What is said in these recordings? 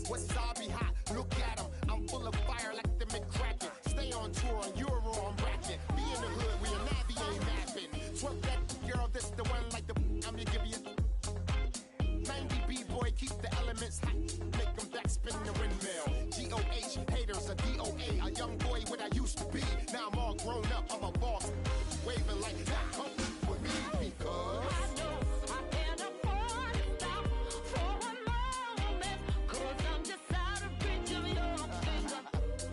Wasabi hot, look at him. I'm full of fire like the McCracken. Stay on tour on Euro, I'm rapping. Be in the hood where your Navi ain't mapping. Twerk that girl, this the one like the I'm gonna give you 90 B-boy, keep the elements hot. Make them backspin the windmill. G-O-H, haters, a D-O-A. A young boy what I used to be. Now I'm all grown up, I'm a boss. Waving like that, come with me because I know I can't afford to stop for a moment. Cause I'm just out of reach of your finger.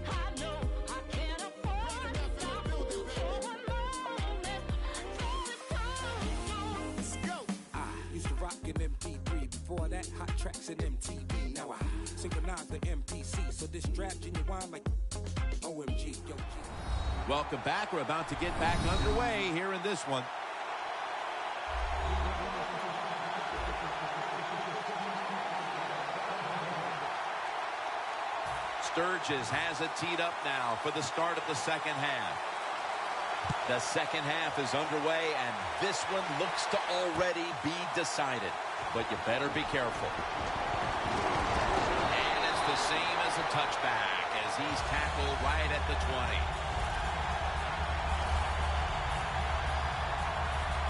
I know I can't afford to stop for a moment. Let's go. I used to rock an MP3. Before that, hot tracks and MTV. Now I synchronize the MPC. So this strap genuine like OMG. Yo, G. Welcome back. We're about to get back underway here in this one. Sturgis has it teed up now for the start of the second half. The second half is underway, and this one looks to already be decided. But you better be careful. And it's the same as a touchback as he's tackled right at the 20.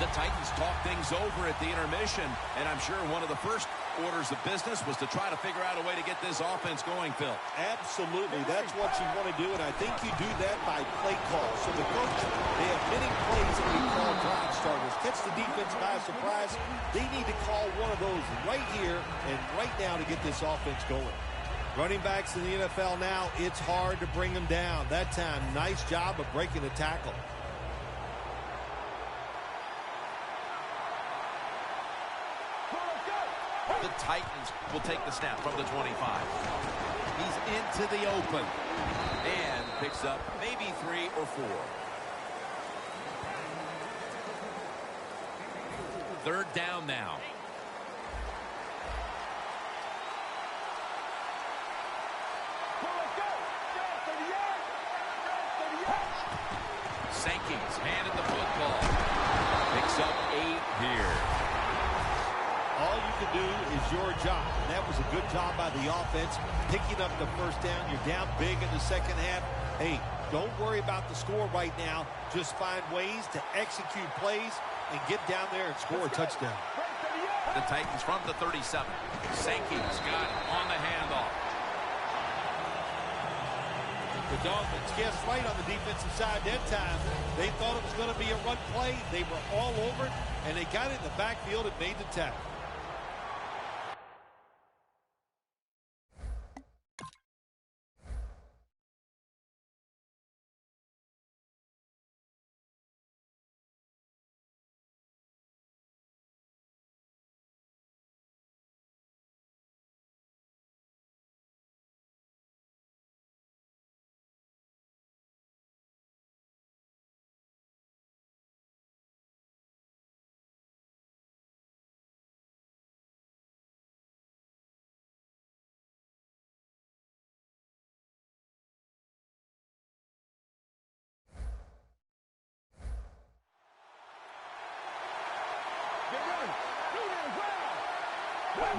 The Titans talk things over at the intermission, and I'm sure one of the first orders of business was to try to figure out a way to get this offense going, Phil. Absolutely. That's what you want to do, and I think you do that by play call. So the coach, they have many plays that we call drive starters. Catch the defense by surprise. They need to call one of those right here and right now to get this offense going. Running backs in the NFL now, it's hard to bring them down. That time, nice job of breaking the tackle. The Titans will take the snap from the 25. He's into the open and picks up maybe 3 or 4. Third down now. Sankey's handed the football. Picks up 8 here. All you can do is your job. And that was a good job by the offense, picking up the first down. You're down big in the second half. Hey, don't worry about the score right now. Just find ways to execute plays and get down there and score a touchdown. The Titans from the 37. Sankey's got it on the handoff. The Dolphins guessed right on the defensive side that time. They thought it was going to be a run play. They were all over it, and they got it in the backfield and made the tackle.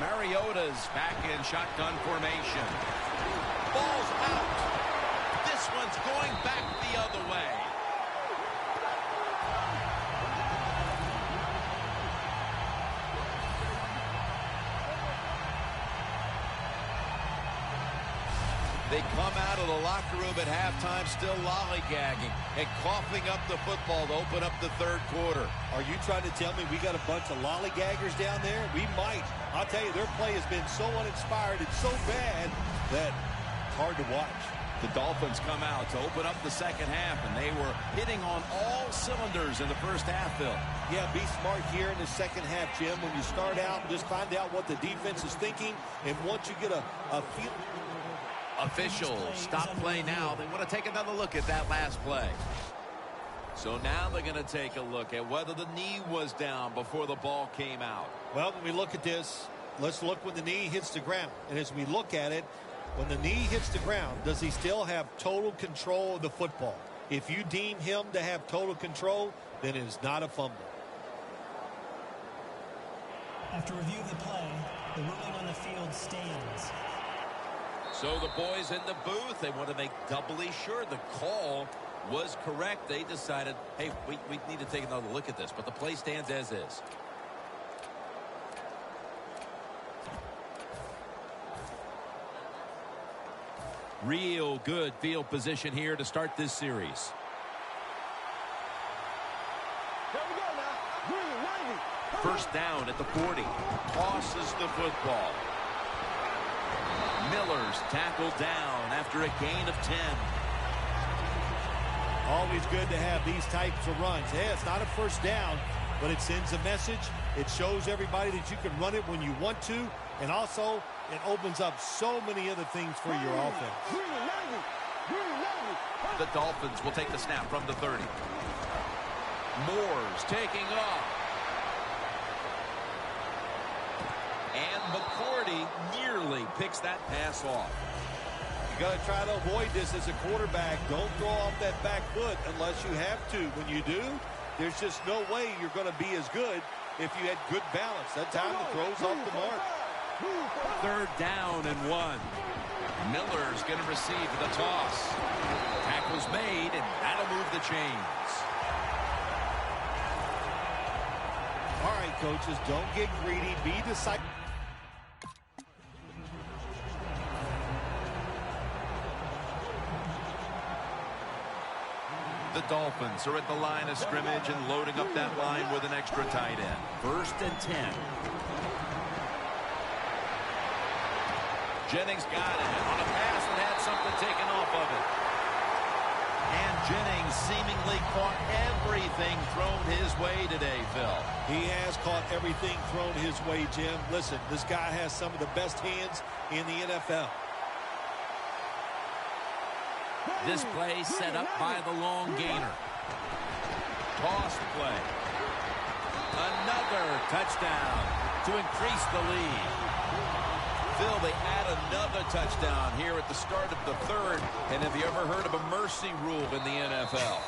Mariota's back in shotgun formation. Ball's out. This one's going back the other way. They come out of the locker room at halftime still lollygagging and coughing up the football to open up the third quarter. Are you trying to tell me we got a bunch of lollygaggers down there? We might. I'll tell you, their play has been so uninspired and so bad that it's hard to watch. The Dolphins come out to open up the second half, and they were hitting on all cylinders in the first half, Phil. Yeah, be smart here in the second half, Jim. When you start out, just find out what the defense is thinking, and once you get a feel... Officials stop play now. They want to take another look at that last play. So now they're going to take a look at whether the knee was down before the ball came out. Well, when we look at this, let's look when the knee hits the ground. And as we look at it, when the knee hits the ground, does he still have total control of the football? If you deem him to have total control, then it is not a fumble. After review of the play, the ruling on the field stands. So the boys in the booth, they want to make doubly sure the call was correct. They decided, hey, we need to take another look at this, but the play stands as is. Real good field position here to start this series. First down at the 40. Tosses the football. Miller's tackled down after a gain of 10. Always good to have these types of runs. Hey, it's not a first down, but it sends a message. It shows everybody that you can run it when you want to, and also it opens up so many other things for your offense. The Dolphins will take the snap from the 30. Moore's taking off. And McCourty nearly picks that pass off. You got to try to avoid this as a quarterback. Don't throw off that back foot unless you have to. When you do, there's just no way you're going to be as good if you had good balance. That time the throw's off the mark. Third down and 1. Miller's going to receive the toss. Tackle's made, and that'll move the chains. All right, coaches, don't get greedy. Be decisive. The Dolphins are at the line of scrimmage and loading up that line with an extra tight end. First and 10. Jennings got it on a pass that had something taken off of it. And Jennings seemingly caught everything thrown his way today, Phil. He has caught everything thrown his way, Jim. Listen, this guy has some of the best hands in the NFL. This play set up by the long gainer. Toss play. Another touchdown to increase the lead. Phil, they add another touchdown here at the start of the third. And have you ever heard of a mercy rule in the NFL?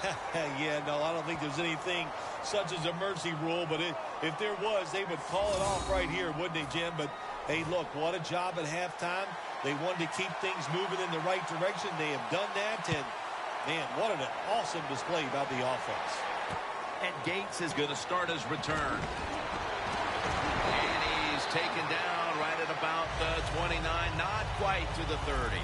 Yeah, no, I don't think there's anything such as a mercy rule. But if there was, they would call it off right here, wouldn't they, Jim? But, hey, look, what a job at halftime. They wanted to keep things moving in the right direction. They have done that. And, man, what an awesome display by the offense. And Gates is going to start his return. And he's taken down right at about the 29, not quite to the 30.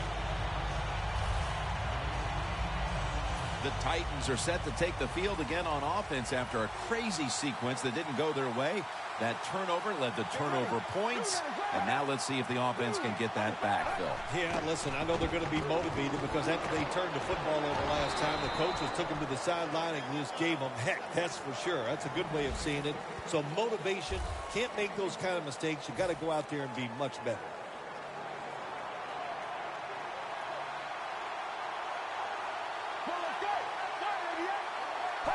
The Titans are set to take the field again on offense after a crazy sequence that didn't go their way. That turnover led to turnover points. And now let's see if the offense can get that back, Phil. Yeah, listen, I know they're going to be motivated because after they turned the football over last time, the coaches took them to the sideline and just gave them heck, that's for sure. That's a good way of seeing it. So motivation, can't make those kind of mistakes. You got to go out there and be much better.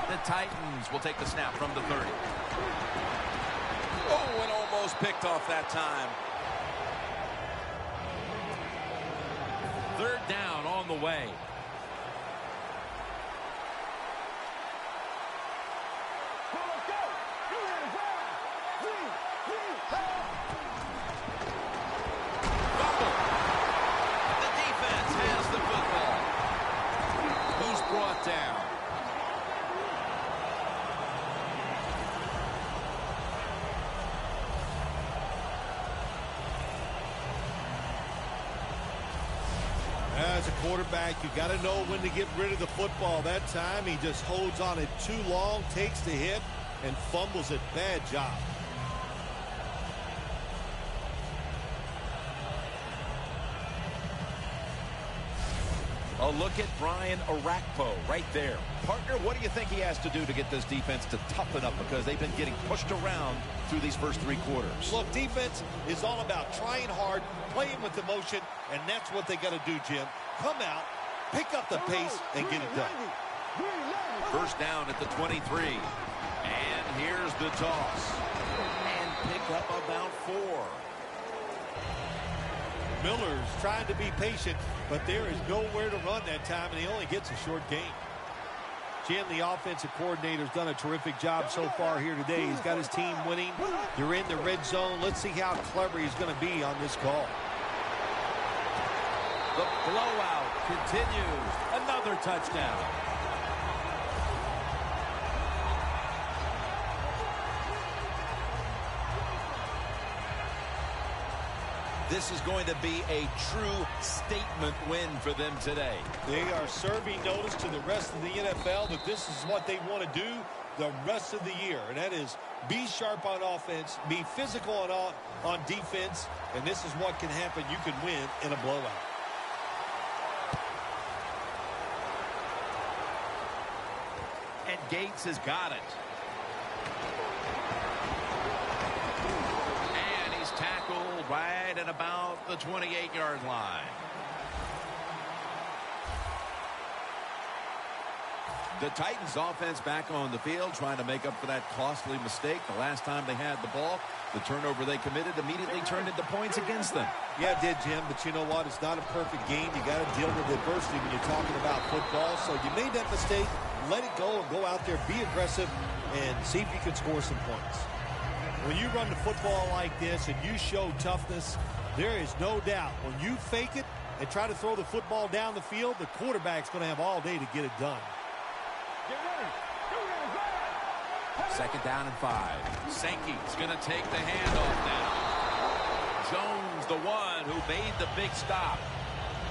The Titans will take the snap from the 30. Oh, and almost picked off that time. Third down on the way. Fumble. The defense has the football. He's brought down. As a quarterback, you got to know when to get rid of the football. That time, he just holds on it too long, takes the hit, and fumbles it. Bad job. A look at Brian Orakpo right there. Partner, what do you think he has to do to get this defense to toughen up? Because they've been getting pushed around through these first three quarters. Look, defense is all about trying hard, playing with emotion, and that's what they got to do, Jim. Come out, pick up the pace, and get it done. First down at the 23. And here's the toss. And pick up about 4. Miller's trying to be patient, but there is nowhere to run that time, and he only gets a short gain. Jim, the offensive coordinator's done a terrific job so far here today. He's got his team winning. They're in the red zone. Let's see how clever he's going to be on this call. The blowout continues. Another touchdown. This is going to be a true statement win for them today. They are serving notice to the rest of the NFL that this is what they want to do the rest of the year. And that is be sharp on offense, be physical on defense, and this is what can happen. You can win in a blowout. And Gates has got it. And he's tackled right at about the 28-yard line. The Titans offense back on the field trying to make up for that costly mistake. The last time they had the ball, the turnover they committed immediately turned into points against them. Yeah, it did, Jim, but you know what? It's not a perfect game. You got to deal with adversity when you're talking about football. So you made that mistake, let it go, and go out there, be aggressive, and see if you can score some points. When you run the football like this and you show toughness, there is no doubt when you fake it and try to throw the football down the field, the quarterback's going to have all day to get it done. Second down and 5. Sankey's going to take the handoff now. Jones, the one who made the big stop.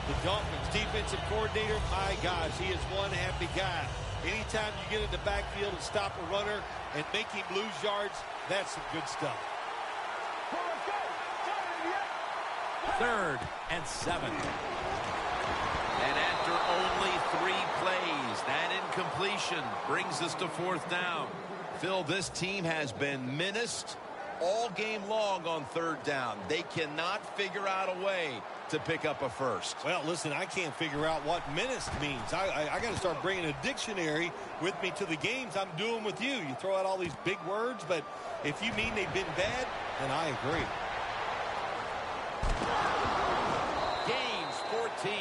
The Dolphins defensive coordinator, my gosh, he is one happy guy. Anytime you get in the backfield and stop a runner and make him lose yards, that's some good stuff. 3rd and 7. And after only 3 plays, that incompletion brings us to 4th down. Phil, this team has been menaced all game long on 3rd down. They cannot figure out a way to pick up a first. Well, listen, I can't figure out what menaced means. I got to start bringing a dictionary with me to the games I'm doing with you. You throw out all these big words, but if you mean they've been bad, then I agree. Gains 14.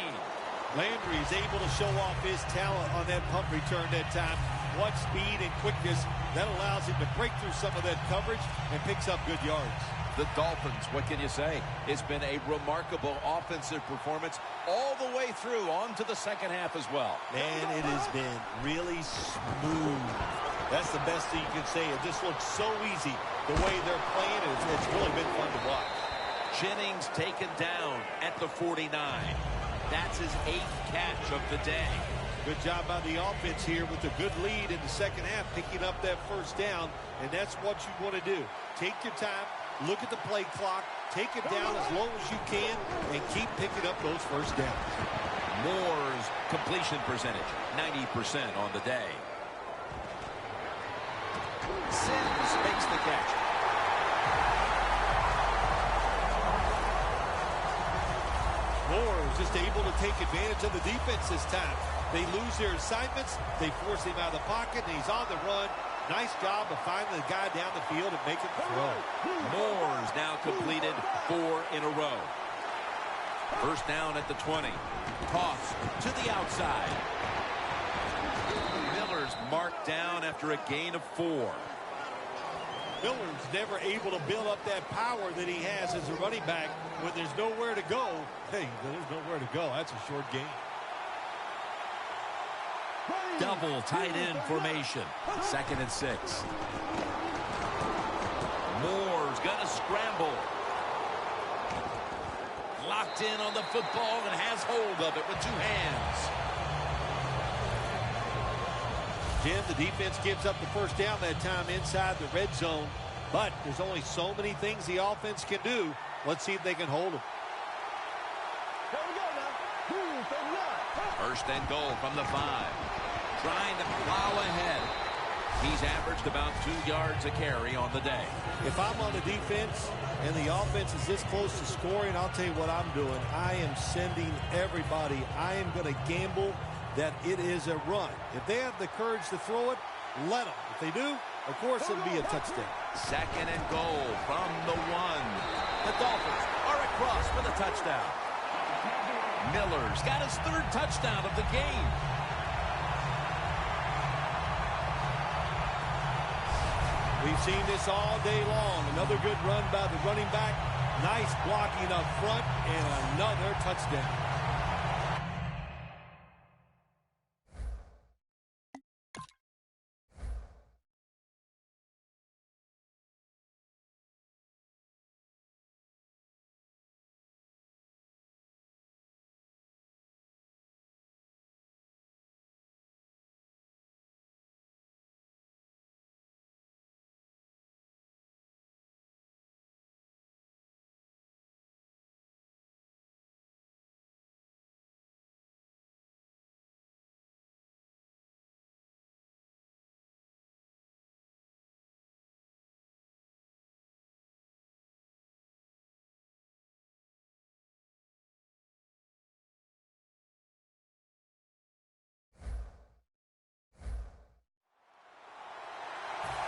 Landry is able to show off his talent on that punt return that time. What speed and quickness that allows him to break through some of that coverage and picks up good yards. The Dolphins, what can you say? It's been a remarkable offensive performance all the way through on to the second half as well. Man, it has been really smooth. That's the best thing you can say. It just looks so easy the way they're playing. It's really been fun to watch. Jennings taken down at the 49. That's his 8th catch of the day. Good job by the offense here with a good lead in the second half, picking up that first down, and that's what you want to do. Take your time, look at the play clock, take it down as low as you can, and keep picking up those first downs. Moore's completion percentage, 90% on the day. Sims makes the catch. Moore is just able to take advantage of the defense this time. They lose their assignments. They force him out of the pocket, and he's on the run. Nice job of finding the guy down the field and making the throw. Moore's now completed 4 in a row. First down at the 20. Toss to the outside. Miller's marked down after a gain of 4. Miller's never able to build up that power that he has as a running back. When there's nowhere to go, hey, there's nowhere to go. That's a short game. Double tight end formation. 2nd and 6. Moore's going to scramble. Locked in on the football and has hold of it with 2 hands. Jim, the defense gives up the first down that time inside the red zone. But there's only so many things the offense can do. Let's see if they can hold them. First and goal from the 5. Trying to plow ahead. He's averaged about 2 yards a carry on the day. If I'm on the defense and the offense is this close to scoring, I'll tell you what I'm doing. I am sending everybody. I am going to gamble that it is a run. If they have the courage to throw it, let them. If they do, of course, it'll be a touchdown. 2nd and goal from the 1. The Dolphins are across for the touchdown. Miller's got his 3rd touchdown of the game. We've seen this all day long. Another good run by the running back. Nice blocking up front and another touchdown.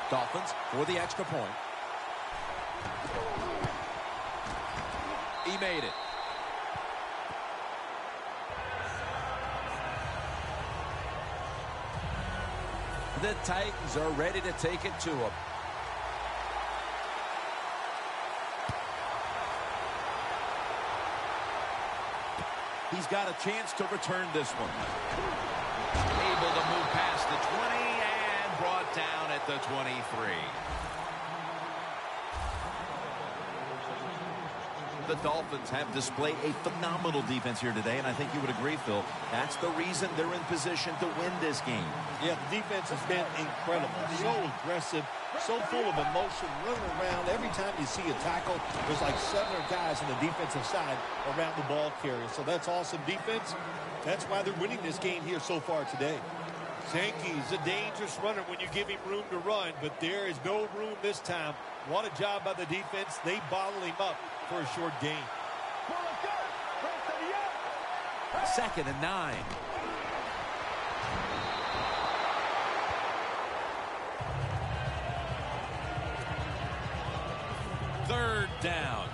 Dolphins for the extra point. He made it. The Titans are ready to take it to him. He's got a chance to return this one. Able to move past the 20 and brought down at the 23. The Dolphins have displayed a phenomenal defense here today, and I think you would agree, Phil. That's the reason they're in position to win this game. Yeah, the defense has been incredible. So aggressive, so full of emotion, running around. Every time you see a tackle, there's like 7 guys on the defensive side around the ball carrier. So that's awesome defense. That's why they're winning this game here so far today. Sankey's a dangerous runner when you give him room to run, but there is no room this time. What a job by the defense. They bottle him up for a short gain. 2nd and 9. Third down.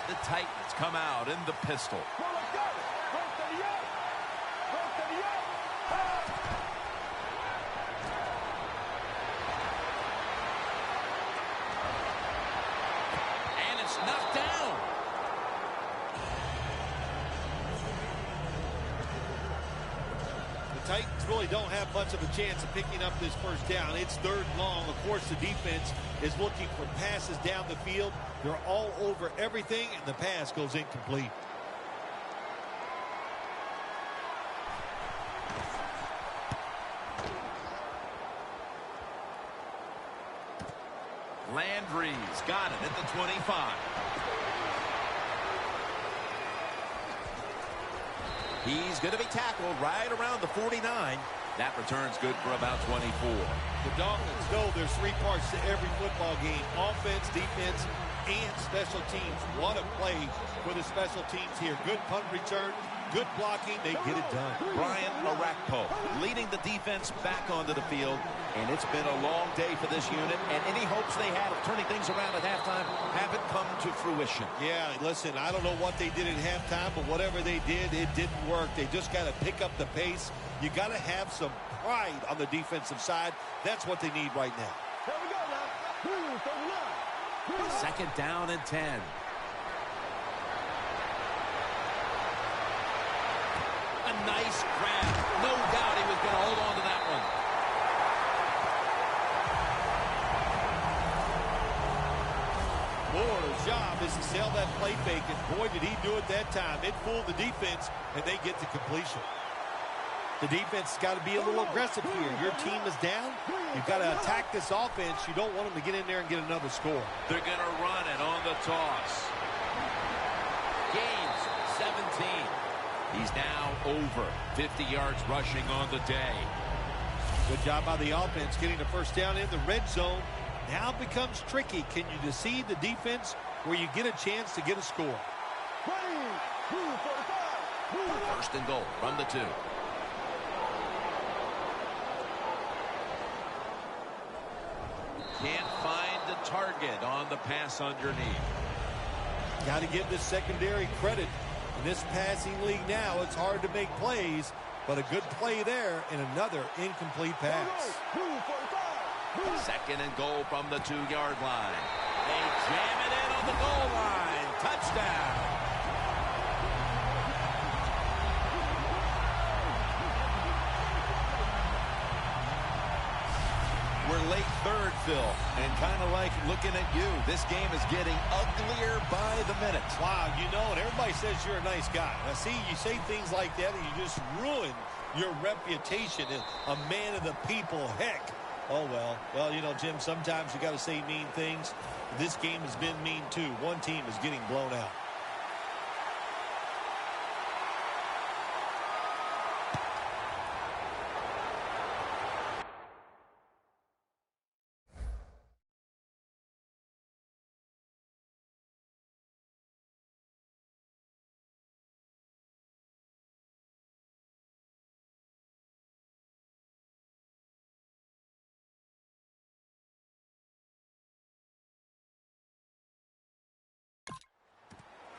The Titans come out in the pistol. And it's knocked down. The Titans really don't have much of a chance of picking up this first down. It's 3rd and long. Of course, the defense is looking for passes down the field. They're all over everything, and the pass goes incomplete. Landry's got it at the 25. He's going to be tackled right around the 49. That return's good for about 24. The Dolphins know there's 3 parts to every football game: offense, defense, and special teams. What a play for the special teams here. Good punt return, good blocking. They get it done. Brian Orakpo leading the defense back onto the field, and it's been a long day for this unit, and any hopes they had of turning things around at halftime haven't come to fruition. Yeah, listen, I don't know what they did at halftime, but whatever they did, it didn't work. They just got to pick up the pace. You got to have some pride on the defensive side. That's what they need right now. Here we go now. 2nd down and 10. A nice grab. No doubt he was going to hold on to that one. Moore's job is to sell that play fake, and boy, did he do it that time. It fooled the defense, and they get the completion. The defense has got to be a little aggressive here. Your team is down. You've got to attack this offense. You don't want them to get in there and get another score. They're going to run it on the toss. Gains 17. He's now over 50 yards rushing on the day. Good job by the offense getting the first down in the red zone. Now it becomes tricky. Can you deceive the defense where you get a chance to get a score? 1st and goal from the 2. Can't find the target on the pass underneath. Got to give this secondary credit. In this passing league now, it's hard to make plays, but a good play there and another incomplete pass. 2nd and goal from the 2-yard line. They jam it in on the goal line. Touchdown. We're late 3rd, Phil, and kind of like looking at you, this game is getting uglier by the minute. Wow, you know, and everybody says you're a nice guy. Now, see, you say things like that, and you just ruin your reputation as a man of the people. Heck. Oh, well. Well, you know, Jim, sometimes you got to say mean things. This game has been mean, too. One team is getting blown out.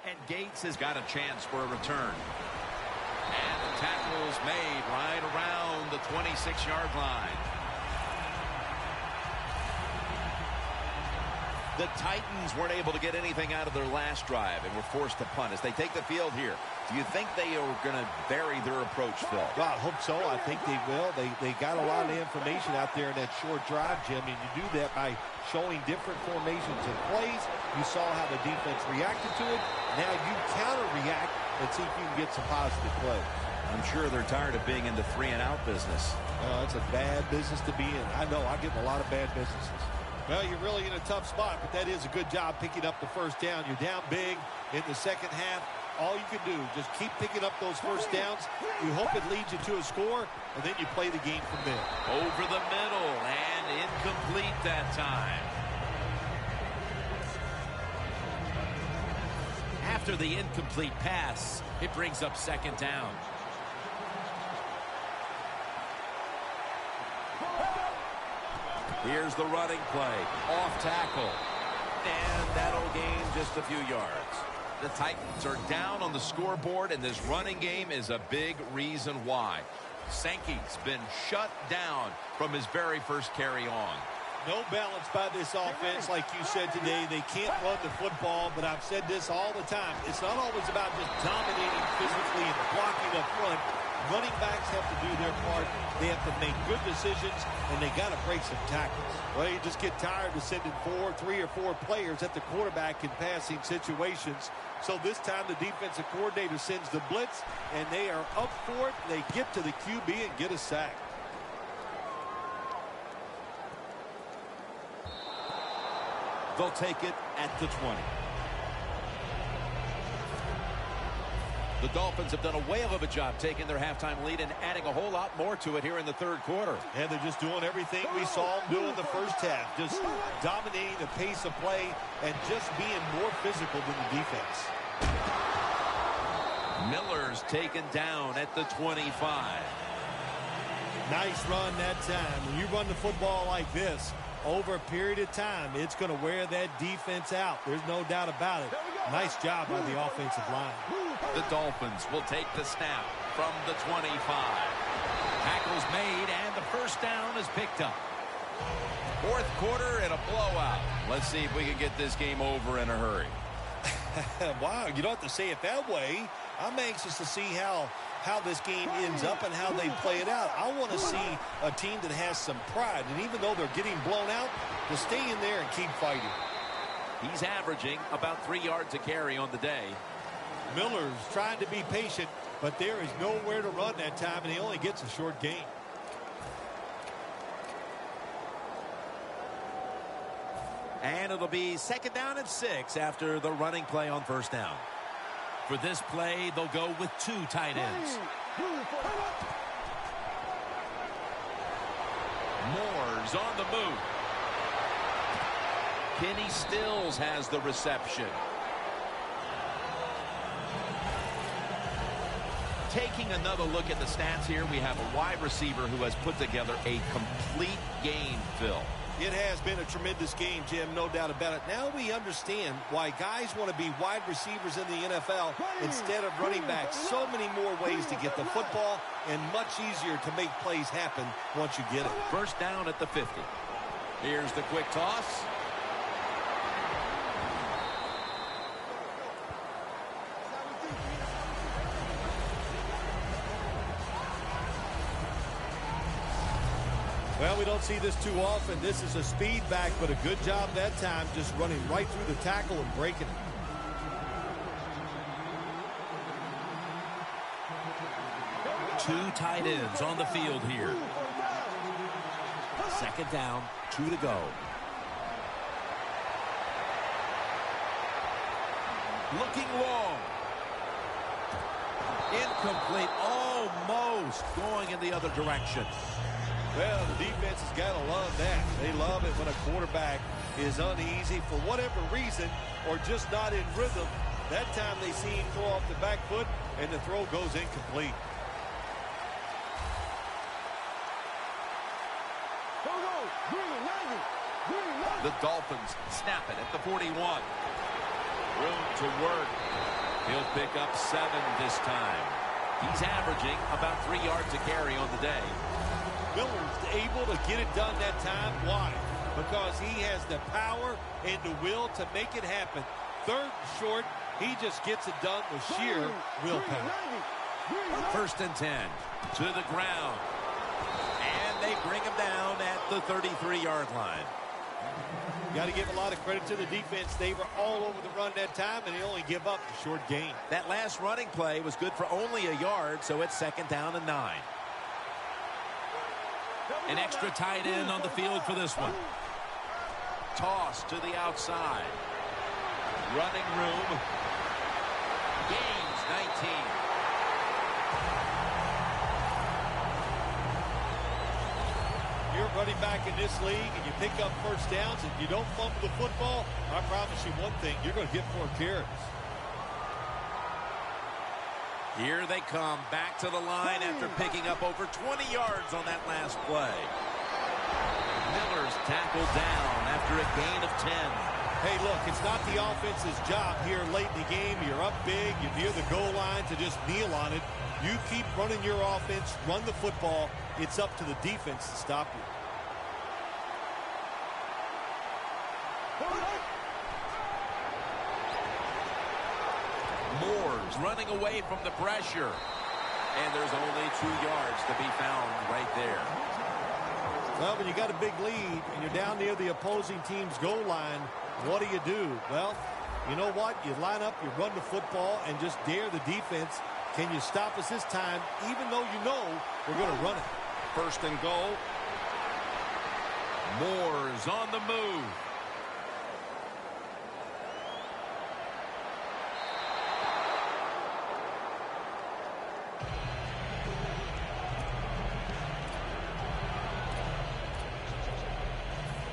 And Gates has got a chance for a return. And the tackle is made right around the 26-yard line. The Titans weren't able to get anything out of their last drive and were forced to punt as they take the field here. Do you think they are going to vary their approach, Phil? Well, I hope so. I think they will. They got a lot of information out there in that short drive, Jim, and you do that by showing different formations and plays. You saw how the defense reacted to it. Now you counter-react and see if you can get some positive plays. I'm sure they're tired of being in the 3-and-out business. It's a bad business to be in. I know. I get in a lot of bad businesses. Well, you're really in a tough spot, but that is a good job picking up the first down. You're down big in the second half. All you can do, just keep picking up those first downs. You hope it leads you to a score, and then you play the game from there. Over the middle, and incomplete that time. After the incomplete pass, it brings up second down. Here's the running play. Off tackle. And that'll gain just a few yards. The Titans are down on the scoreboard, and this running game is a big reason why. Sankey's been shut down from his very first carry on. No balance by this offense, like you said today. They can't run the football, but I've said this all the time. It's not always about just dominating physically and blocking up front. Running backs have to do their part. They have to make good decisions, and they got to break some tackles. Well, you just get tired of sending 3 or 4 players at the quarterback in passing situations. So this time the defensive coordinator sends the blitz, and they are up for it. They get to the QB and get a sack. They'll take it at the 20. The Dolphins have done a whale of a job taking their halftime lead and adding a whole lot more to it here in the third quarter. And they're just doing everything we saw them do in the first half. Just dominating the pace of play and just being more physical than the defense. Miller's taken down at the 25. Nice run that time. When you run the football like this, over a period of time, it's going to wear that defense out. There's no doubt about it. Nice job by the offensive line. The Dolphins will take the snap from the 25. Tackle's made, and the first down is picked up. Fourth quarter and a blowout. Let's see if we can get this game over in a hurry. Wow, you don't have to say it that way. I'm anxious to see how this game ends up and how they play it out. I want to see a team that has some pride, and even though they're getting blown out, to stay in there and keep fighting. He's averaging about 3 yards a carry on the day. Miller's trying to be patient, but there is nowhere to run that time, and he only gets a short gain. And it'll be second down and 6 after the running play on first down. For this play, they'll go with 2 tight ends. Moore's on the move. Kenny Stills has the reception. Taking another look at the stats here, we have a wide receiver who has put together a complete game, Phil. It has been a tremendous game, Jim, no doubt about it. Now we understand why guys want to be wide receivers in the NFL instead of running backs. So many more ways to get the football and much easier to make plays happen once you get it. First down at the 50. Here's the quick toss. Well, we don't see this too often. This is a speed back, but a good job that time just running right through the tackle and breaking it. Two tight ends on the field here. Second down, 2 to go. Looking long. Incomplete, almost going in the other direction. Well, the defense has got to love that. They love it when a quarterback is uneasy for whatever reason or just not in rhythm. That time they see him throw off the back foot, and the throw goes incomplete. The Dolphins snap it at the 41. Room to work. He'll pick up 7 this time. He's averaging about 3 yards a carry on the day. Miller's able to get it done that time. Why? Because he has the power and the will to make it happen. 3rd and short, he just gets it done with sheer willpower. 1st and 10 to the ground. And they bring him down at the 33-yard line. Got to give a lot of credit to the defense. They were all over the run that time, and they only give up a short gain. That last running play was good for only a yard, so it's 2nd down and 9. An extra tight end on the field for this one. Toss to the outside. Running room. Gains 19. You're running back in this league and you pick up 1st downs and you don't fumble the football, I promise you one thing, you're going to get 4 carries. Here they come back to the line after picking up over 20 yards on that last play. Miller's tackled down after a gain of 10. Hey, look, it's not the offense's job here late in the game. You're up big, you're near the goal line to just kneel on it. You keep running your offense, run the football. It's up to the defense to stop you. Moore's running away from the pressure. And there's only 2 yards to be found right there. Well, when you got a big lead and you're down near the opposing team's goal line, what do? Well, you know what? You line up, you run the football, and just dare the defense. Can you stop us this time, even though you know we're going to run it? 1st and goal. Moore's on the move.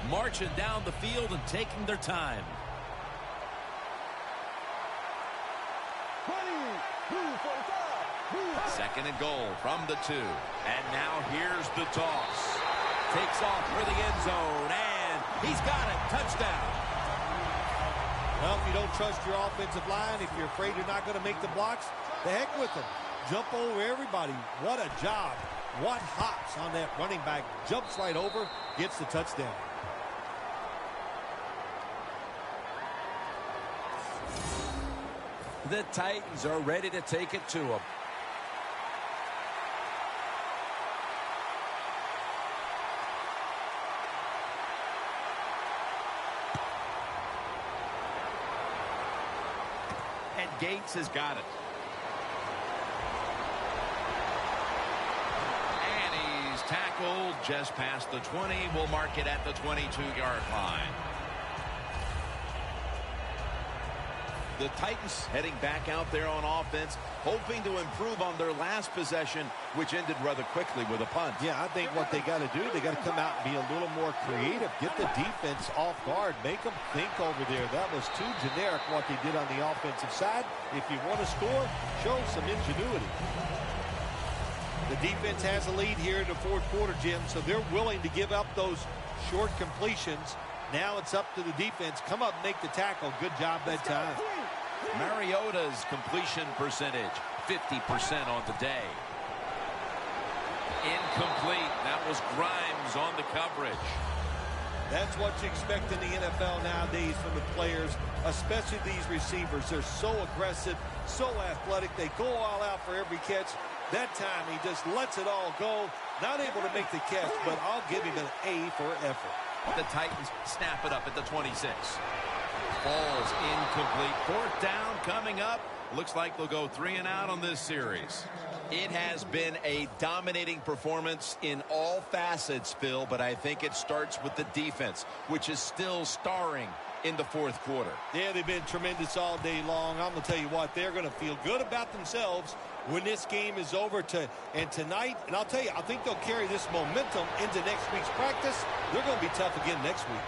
Marching down the field and taking their time. Second and goal from the 2. And now here's the toss. Takes off for the end zone, and he's got it. Touchdown. Well, if you don't trust your offensive line, if you're afraid you're not going to make the blocks, the heck with them. Jump over everybody. What a job. What hops on that running back. Jumps right over, gets the touchdown. The Titans are ready to take it to them. And Gates has got it. And he's tackled just past the 20. We'll mark it at the 22-yard line. The Titans heading back out there on offense, hoping to improve on their last possession, which ended rather quickly with a punt. Yeah, I think what they got to do, they got to come out and be a little more creative. Get the defense off guard. Make them think over there. That was too generic what they did on the offensive side. If you want to score, show some ingenuity. The defense has a lead here in the 4th quarter, Jim, so they're willing to give up those short completions. Now it's up to the defense. Come up and make the tackle. Good job that time. Mariota's completion percentage, 50% on the day. Incomplete. That was Grimes on the coverage. That's what you expect in the NFL nowadays from the players, especially these receivers. They're so aggressive, so athletic. They go all out for every catch. That time he just lets it all go. Not able to make the catch, but I'll give him an A for effort. The Titans snap it up at the 26. Falls incomplete. 4th down coming up. Looks like they'll go 3 and out on this series. It has been a dominating performance in all facets, Phil, but I think it starts with the defense, which is still starring in the 4th quarter. Yeah, they've been tremendous all day long. I'm going to tell you what, they're going to feel good about themselves when this game is over. And tonight, and I'll tell you, I think they'll carry this momentum into next week's practice. They're going to be tough again next week.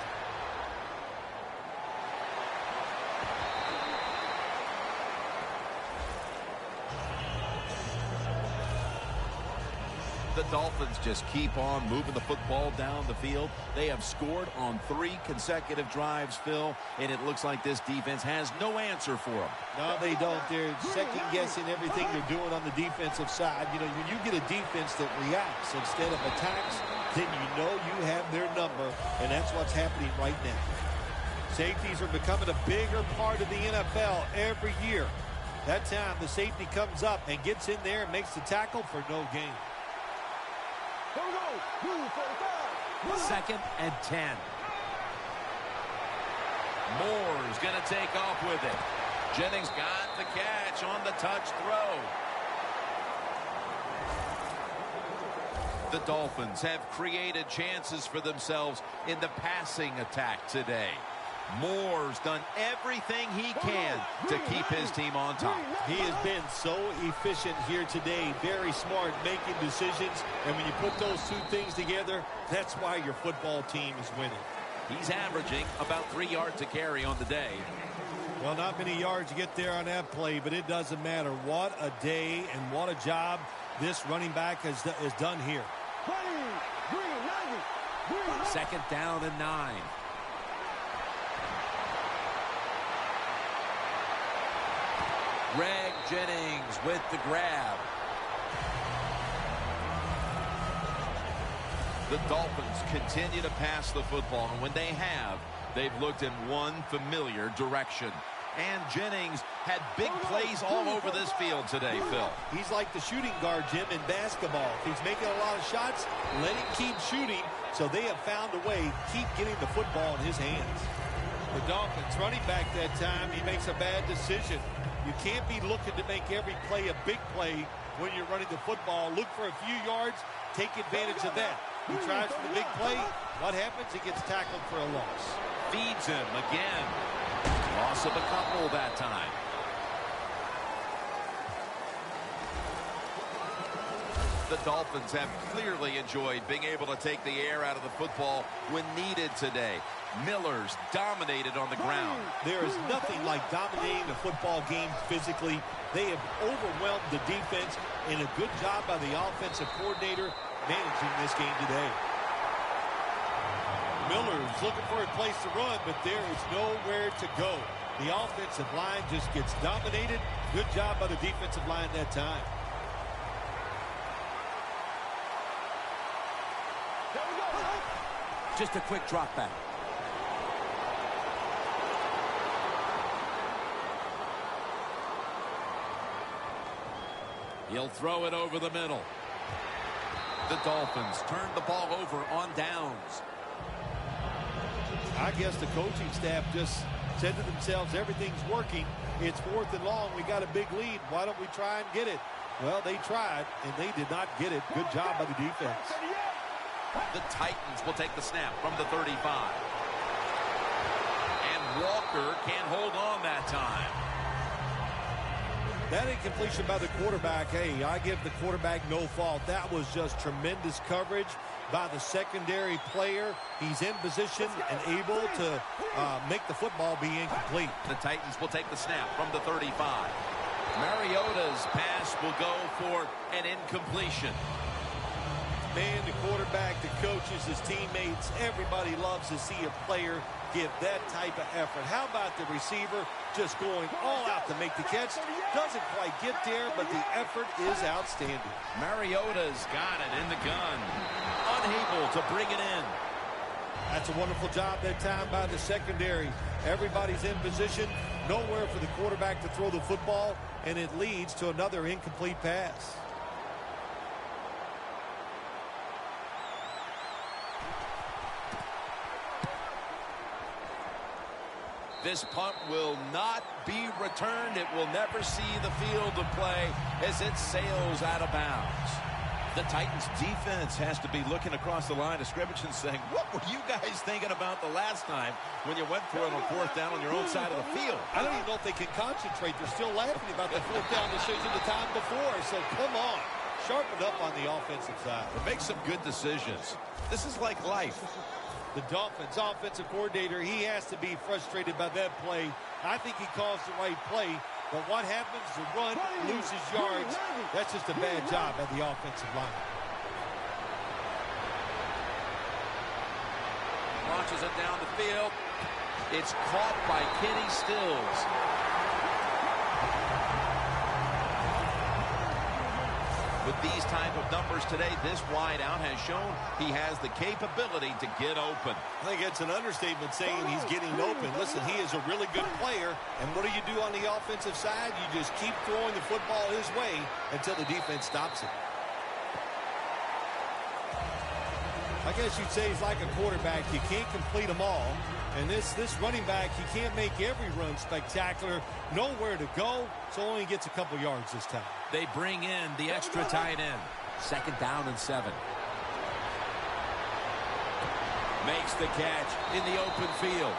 The Dolphins just keep on moving the football down the field. They have scored on 3 consecutive drives, Phil, and it looks like this defense has no answer for them. No, they don't. They're second-guessing everything they're doing on the defensive side. You know, when you get a defense that reacts instead of attacks, then you know you have their number, and that's what's happening right now. Safeties are becoming a bigger part of the NFL every year. That time, the safety comes up and gets in there and makes the tackle for no gain. 2nd and 10. Moore's going to take off with it. Jennings got the catch on the touch throw. The Dolphins have created chances for themselves in the passing attack today. Moore's done everything he can to keep his team on top. He has been so efficient here today. Very smart, making decisions. And when you put those 2 things together, that's why your football team is winning. He's averaging about 3 yards a carry on the day. Well, not many yards to get there on that play, but it doesn't matter. What a day and what a job this running back has done here. 2nd down and 9. Greg Jennings with the grab. The Dolphins continue to pass the football, and when they have, they've looked in one familiar direction. And Jennings had big plays all over this field today, Phil. He's like the shooting guard, Jim, in basketball. If he's making a lot of shots, let him keep shooting. So they have found a way to keep getting the football in his hands. The Dolphins running back that time, he makes a bad decision. You can't be looking to make every play a big play when you're running the football. Look for a few yards, take advantage of that. He tries for the big play. What happens? He gets tackled for a loss. Feeds him again. Loss of a couple that time. The Dolphins have clearly enjoyed being able to take the air out of the football when needed today. Miller's dominated on the ground. There is nothing like dominating a football game physically. They have overwhelmed the defense, and a good job by the offensive coordinator managing this game today. Miller's looking for a place to run, but there is nowhere to go. The offensive line just gets dominated. Good job by the defensive line that time. Just a quick drop back. He'll throw it over the middle. The Dolphins turn the ball over on downs. I guess the coaching staff just said to themselves, everything's working. It's 4th and long. We got a big lead. Why don't we try and get it? Well, they tried, and they did not get it. Good job by the defense. The Titans will take the snap from the 35. And Walker can't hold on that time. That incompletion by the quarterback, hey, I give the quarterback no fault. That was just tremendous coverage by the secondary player. He's in position and able to make the football be incomplete. The Titans will take the snap from the 35. Mariota's pass will go for an incompletion. Man, the quarterback, the coaches, his teammates, everybody loves to see a player give that type of effort. How about the receiver just going all out to make the catch? Doesn't quite get there, but the effort is outstanding. Mariota's got it in the gun. Unable to bring it in. That's a wonderful job that time by the secondary. Everybody's in position. Nowhere for the quarterback to throw the football, and it leads to another incomplete pass. This punt will not be returned. It will never see the field of play as it sails out of bounds. The Titans defense has to be looking across the line of scrimmage and saying, what were you guys thinking about the last time when you went for it on 4th down on your own side of the field? I don't even know if they can concentrate. They're still laughing about the 4th down decision the time before. So come on, sharpen up on the offensive side. But make some good decisions. This is like life. The Dolphins offensive coordinator, he has to be frustrated by that play. I think he calls the right play, but what happens? The run loses yards. That's just a bad job by the offensive line. launches it down the field. It's caught by Kenny Stills. With these type of numbers today, this wideout has shown he has the capability to get open. I think it's an understatement saying he's getting open. Listen, he is a really good player, and what do you do on the offensive side? You just keep throwing the football his way until the defense stops it. I guess you'd say he's like a quarterback. You can't complete them all. And this running back, he can't make every run spectacular. Nowhere to go, so only gets a couple yards this time. They bring in the extra tight end. 2nd down and 7. Makes the catch in the open field.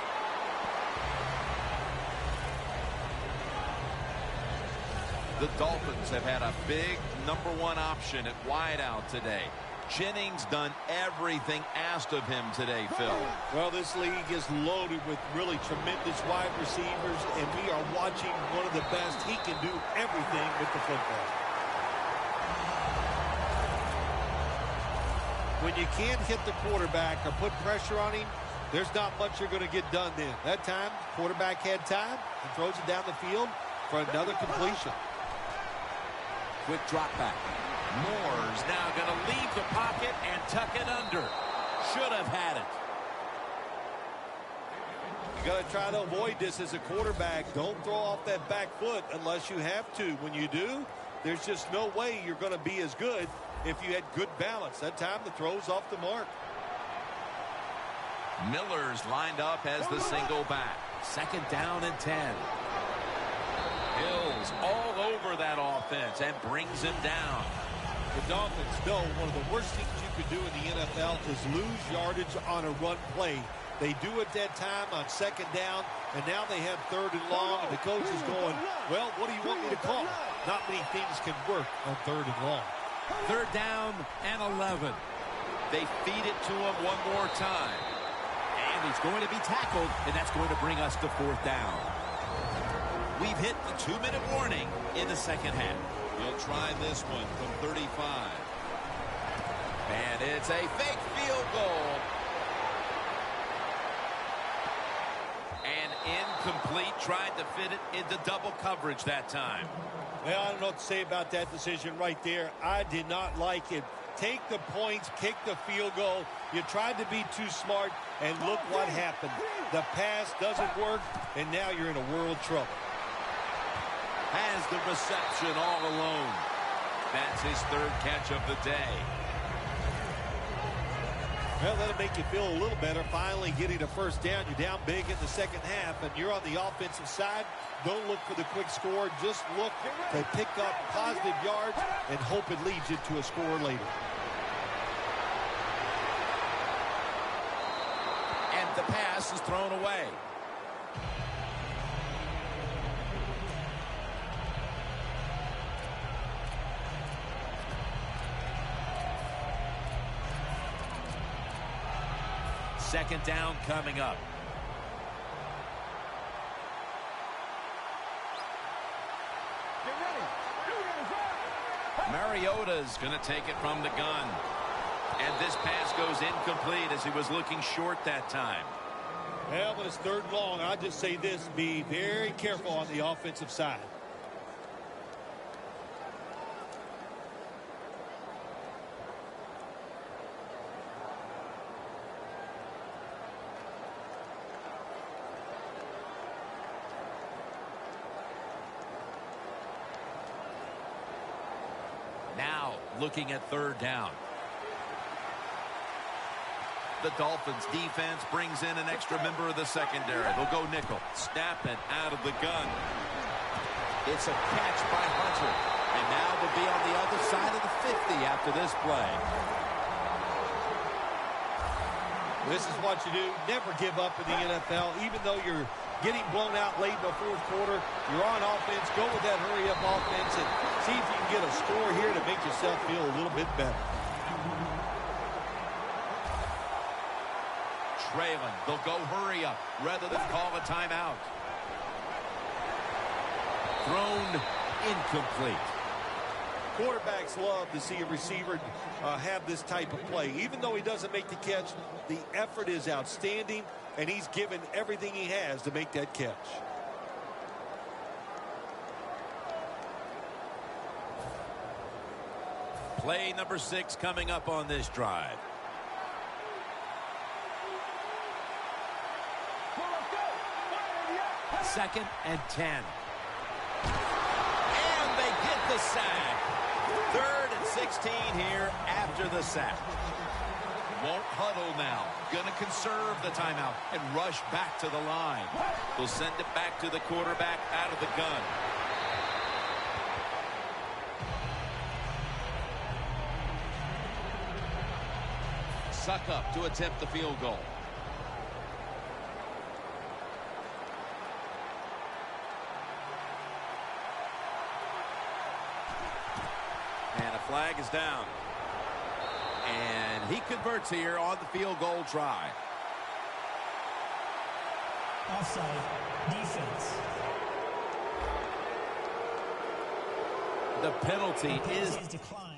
The Dolphins have had a big #1 option at wideout today. Jennings done everything asked of him today, Phil. Well, this league is loaded with really tremendous wide receivers, and we are watching one of the best. He can do everything with the football. When you can't hit the quarterback or put pressure on him, there's not much you're going to get done then. That time, quarterback had time and throws it down the field for another completion. Quick drop back. Moore's now going to leave the pocket and tuck it under. Should have had it. You got to try to avoid this as a quarterback. Don't throw off that back foot unless you have to. When you do, there's just no way you're going to be as good if you had good balance. That time the throw's off the mark. Miller's lined up as the single back. 2nd down and 10. Hills all over that offense and brings him down. The Dolphins know one of the worst things you could do in the NFL is lose yardage on a run play. They do it that time on 2nd down, and now they have 3rd and long, and the coach is going, well, what do you want me to call? Not many things can work on 3rd and long. 3rd down and 11. They feed it to him one more time. And he's going to be tackled, and that's going to bring us to 4th down. We've hit the 2-minute warning in the 2nd half. We'll try this one from 35. And it's a fake field goal. And incomplete. Tried to fit it into double coverage that time. Well, I don't know what to say about that decision right there. I did not like it. Take the points, kick the field goal. You tried to be too smart, and look what happened. The pass doesn't work, and now you're in a world of trouble. Has the reception all alone. That's his 3rd catch of the day. Well, that'll make you feel a little better. Finally getting a 1st down. You're down big in the 2nd half, and you're on the offensive side. Don't look for the quick score. Just look to pick up positive yards and hope it leads you to a score later. And the pass is thrown away. Second down coming up. Mariota's going to take it from the gun. And this pass goes incomplete as he was looking short that time. Well, when it's 3rd and long, I'll just say this. Be very careful on the offensive side. Now looking at 3rd down. The Dolphins defense brings in an extra member of the secondary. They'll go nickel. Snapping out of the gun. It's a catch by Hunter. And now they'll be on the other side of the 50 after this play. This is what you do. Never give up in the NFL. Even though you're getting blown out late in the 4th quarter, you're on offense. Go with that hurry-up offense and see if you can get a score here to make yourself feel a little bit better. Trailing. They'll go hurry up rather than call a timeout. Thrown incomplete. Quarterbacks love to see a receiver have this type of play. Even though he doesn't make the catch, the effort is outstanding, and he's given everything he has to make that catch. Play number 6 coming up on this drive. Second and 10. And they get the sack. 3rd and 16 here after the sack. Won't huddle now. Gonna conserve the timeout and rush back to the line. They'll send it back to the quarterback out of the gun. Succop to attempt the field goal. And a flag is down. And he converts here on the field goal try. Offside, defense. The penalty is declined.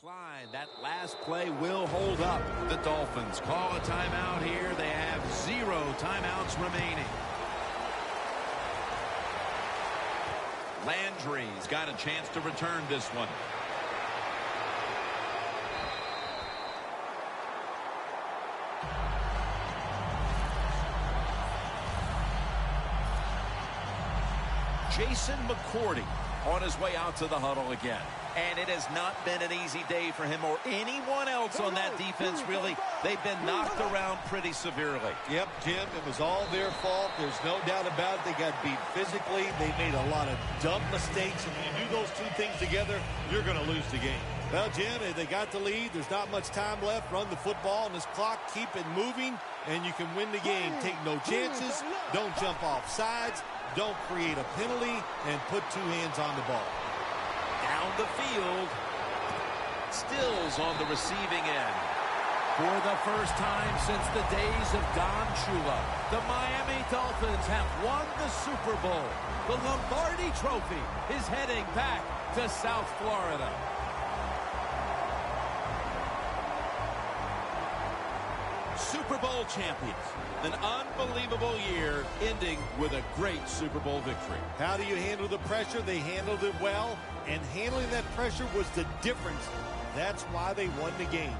decline. That last play will hold up. The Dolphins call a timeout here. They have 0 timeouts remaining. Landry's got a chance to return this one. Jason McCourty on his way out to the huddle again. And it has not been an easy day for him or anyone else on that defense, really. They've been knocked around pretty severely. Yep, Jim, it was all their fault. There's no doubt about it. They got beat physically. They made a lot of dumb mistakes. And when you do those two things together, you're going to lose the game. Well, Jim, they got the lead. There's not much time left. Run the football on this clock. Keep it moving, and you can win the game. Take no chances. Don't jump off sides. Don't create a penalty, and put 2 hands on the ball. Down the field. Stills on the receiving end. For the first time since the days of Don Shula, the Miami Dolphins have won the Super Bowl. The Lombardi Trophy is heading back to South Florida. Super Bowl champions. An unbelievable year ending with a great Super Bowl victory. How do you handle the pressure? They handled it well, and handling that pressure was the difference. That's why they won the game.